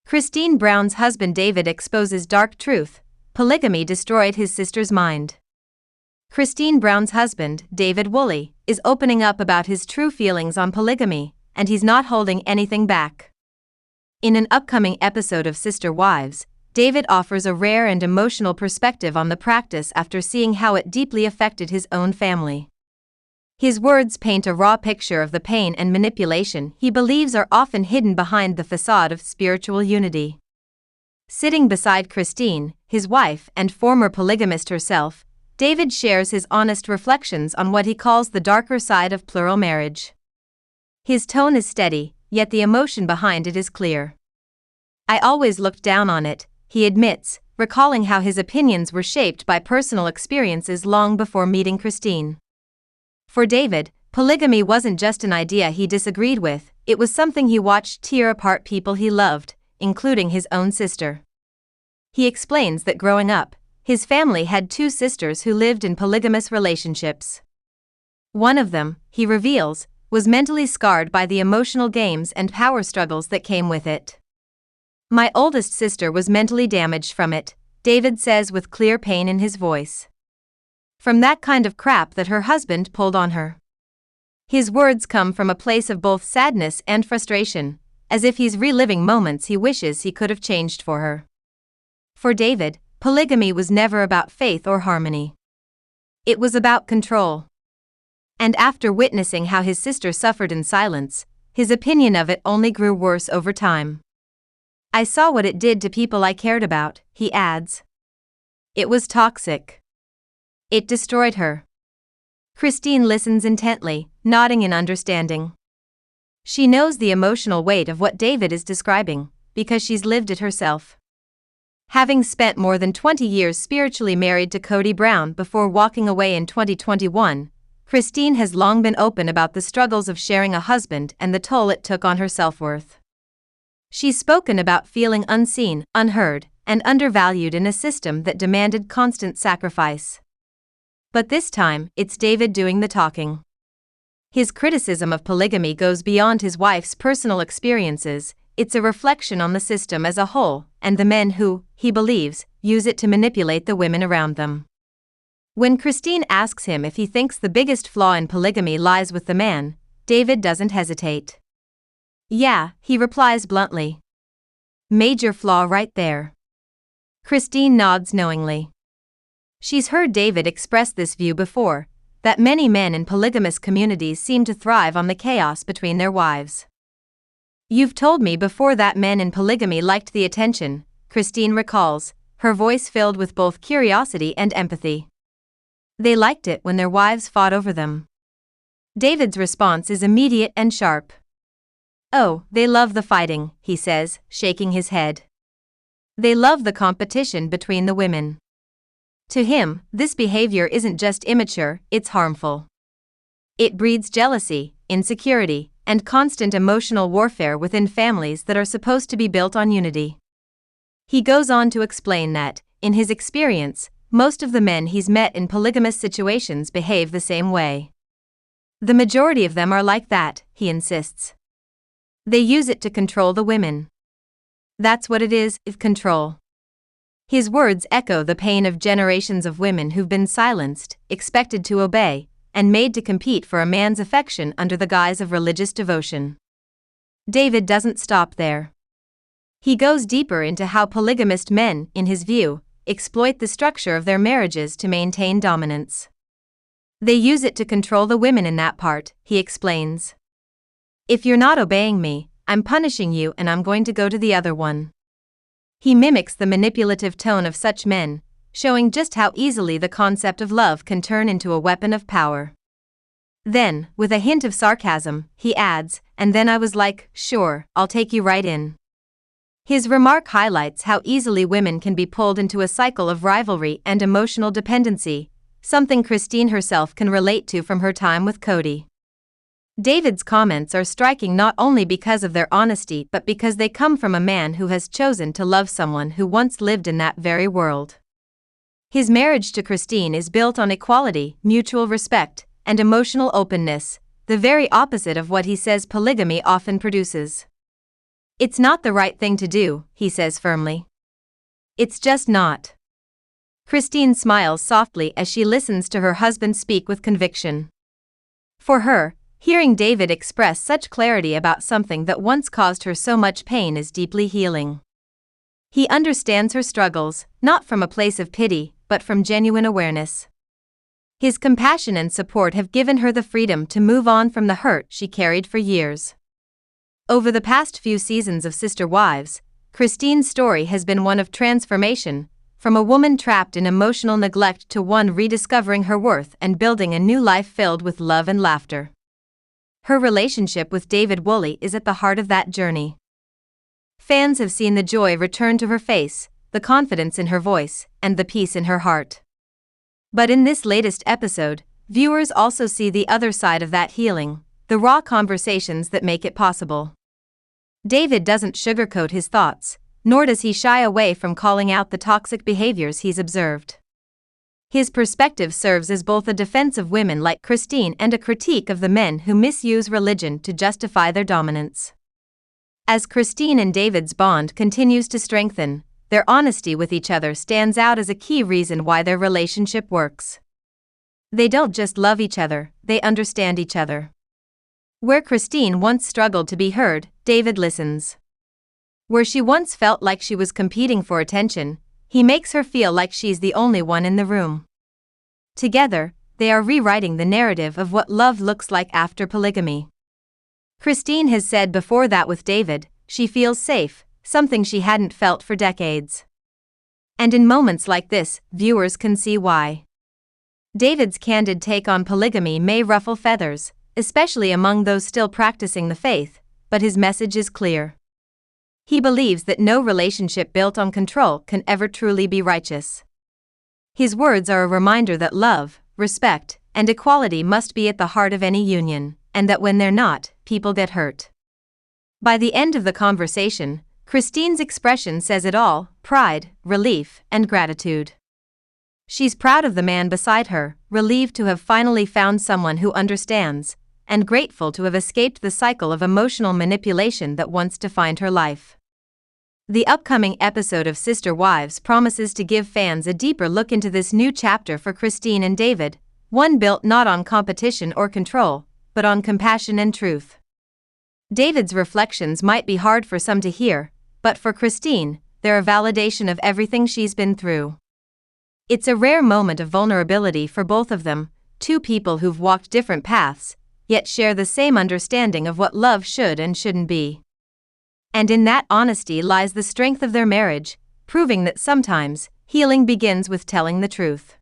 Christine Brown's husband David exposes dark truth. Polygamy destroyed his sister's mind. Christine Brown's husband, David Woolley, is opening up about his true feelings on polygamy, and he's not holding anything back. In an upcoming episode of Sister Wives, David offers a rare and emotional perspective on the practice after seeing how it deeply affected his own family. His words paint a raw picture of the pain and manipulation he believes are often hidden behind the facade of spiritual unity. Sitting beside Christine, his wife and former polygamist herself, David shares his honest reflections on what he calls the darker side of plural marriage. His tone is steady, yet the emotion behind it is clear. "I always looked down on it," he admits, recalling how his opinions were shaped by personal experiences long before meeting Christine. For David, polygamy wasn't just an idea he disagreed with, it was something he watched tear apart people he loved, including his own sister. He explains that growing up, his family had two sisters who lived in polygamous relationships. One of them, he reveals, was mentally scarred by the emotional games and power struggles that came with it. "My oldest sister was mentally damaged from it," David says with clear pain in his voice. "From that kind of crap that her husband pulled on her." His words come from a place of both sadness and frustration, as if he's reliving moments he wishes he could have changed for her. For David, polygamy was never about faith or harmony. It was about control. And after witnessing how his sister suffered in silence, his opinion of it only grew worse over time. "I saw what it did to people I cared about," he adds. "It was toxic. It destroyed her." Christine listens intently, nodding in understanding. She knows the emotional weight of what David is describing, because she's lived it herself. Having spent more than 20 years spiritually married to Kody Brown before walking away in 2021, Christine has long been open about the struggles of sharing a husband and the toll it took on her self-worth. She's spoken about feeling unseen, unheard, and undervalued in a system that demanded constant sacrifice. But this time, it's David doing the talking. His criticism of polygamy goes beyond his wife's personal experiences, it's a reflection on the system as a whole, and the men who, he believes, use it to manipulate the women around them. When Christine asks him if he thinks the biggest flaw in polygamy lies with the man, David doesn't hesitate. "Yeah," he replies bluntly. "Major flaw right there." Christine nods knowingly. She's heard David express this view before, that many men in polygamous communities seem to thrive on the chaos between their wives. "You've told me before that men in polygamy liked the attention," Christine recalls, her voice filled with both curiosity and empathy. "They liked it when their wives fought over them." David's response is immediate and sharp. "Oh, they love the fighting," he says, shaking his head. "They love the competition between the women." To him, this behavior isn't just immature, it's harmful. It breeds jealousy, insecurity, and constant emotional warfare within families that are supposed to be built on unity. He goes on to explain that, in his experience, most of the men he's met in polygamous situations behave the same way. "The majority of them are like that," he insists. "They use it to control the women. That's what it is, control." His words echo the pain of generations of women who've been silenced, expected to obey, and made to compete for a man's affection under the guise of religious devotion. David doesn't stop there. He goes deeper into how polygamist men, in his view, exploit the structure of their marriages to maintain dominance. "They use it to control the women in that part," he explains. "If you're not obeying me, I'm punishing you and I'm going to go to the other one." He mimics the manipulative tone of such men, showing just how easily the concept of love can turn into a weapon of power. Then, with a hint of sarcasm, he adds, "And then I was like, sure, I'll take you right in." His remark highlights how easily women can be pulled into a cycle of rivalry and emotional dependency, something Christine herself can relate to from her time with Kody. David's comments are striking not only because of their honesty but because they come from a man who has chosen to love someone who once lived in that very world. His marriage to Christine is built on equality, mutual respect, and emotional openness, the very opposite of what he says polygamy often produces. "It's not the right thing to do," he says firmly. "It's just not." Christine smiles softly as she listens to her husband speak with conviction. For her, hearing David express such clarity about something that once caused her so much pain is deeply healing. He understands her struggles, not from a place of pity, but from genuine awareness. His compassion and support have given her the freedom to move on from the hurt she carried for years. Over the past few seasons of Sister Wives, Christine's story has been one of transformation, from a woman trapped in emotional neglect to one rediscovering her worth and building a new life filled with love and laughter. Her relationship with David Woolley is at the heart of that journey. Fans have seen the joy return to her face, the confidence in her voice, and the peace in her heart. But in this latest episode, viewers also see the other side of that healing, the raw conversations that make it possible. David doesn't sugarcoat his thoughts, nor does he shy away from calling out the toxic behaviors he's observed. His perspective serves as both a defense of women like Christine and a critique of the men who misuse religion to justify their dominance. As Christine and David's bond continues to strengthen, their honesty with each other stands out as a key reason why their relationship works. They don't just love each other, they understand each other. Where Christine once struggled to be heard, David listens. Where she once felt like she was competing for attention, he makes her feel like she's the only one in the room. Together, they are rewriting the narrative of what love looks like after polygamy. Christine has said before that with David, she feels safe, something she hadn't felt for decades. And in moments like this, viewers can see why. David's candid take on polygamy may ruffle feathers, especially among those still practicing the faith, but his message is clear. He believes that no relationship built on control can ever truly be righteous. His words are a reminder that love, respect, and equality must be at the heart of any union, and that when they're not, people get hurt. By the end of the conversation, Christine's expression says it all: pride, relief, and gratitude. She's proud of the man beside her, relieved to have finally found someone who understands, and grateful to have escaped the cycle of emotional manipulation that once defined her life. The upcoming episode of Sister Wives promises to give fans a deeper look into this new chapter for Christine and David, one built not on competition or control, but on compassion and truth. David's reflections might be hard for some to hear, but for Christine, they're a validation of everything she's been through. It's a rare moment of vulnerability for both of them, two people who've walked different paths, yet share the same understanding of what love should and shouldn't be. And in that honesty lies the strength of their marriage, proving that sometimes, healing begins with telling the truth.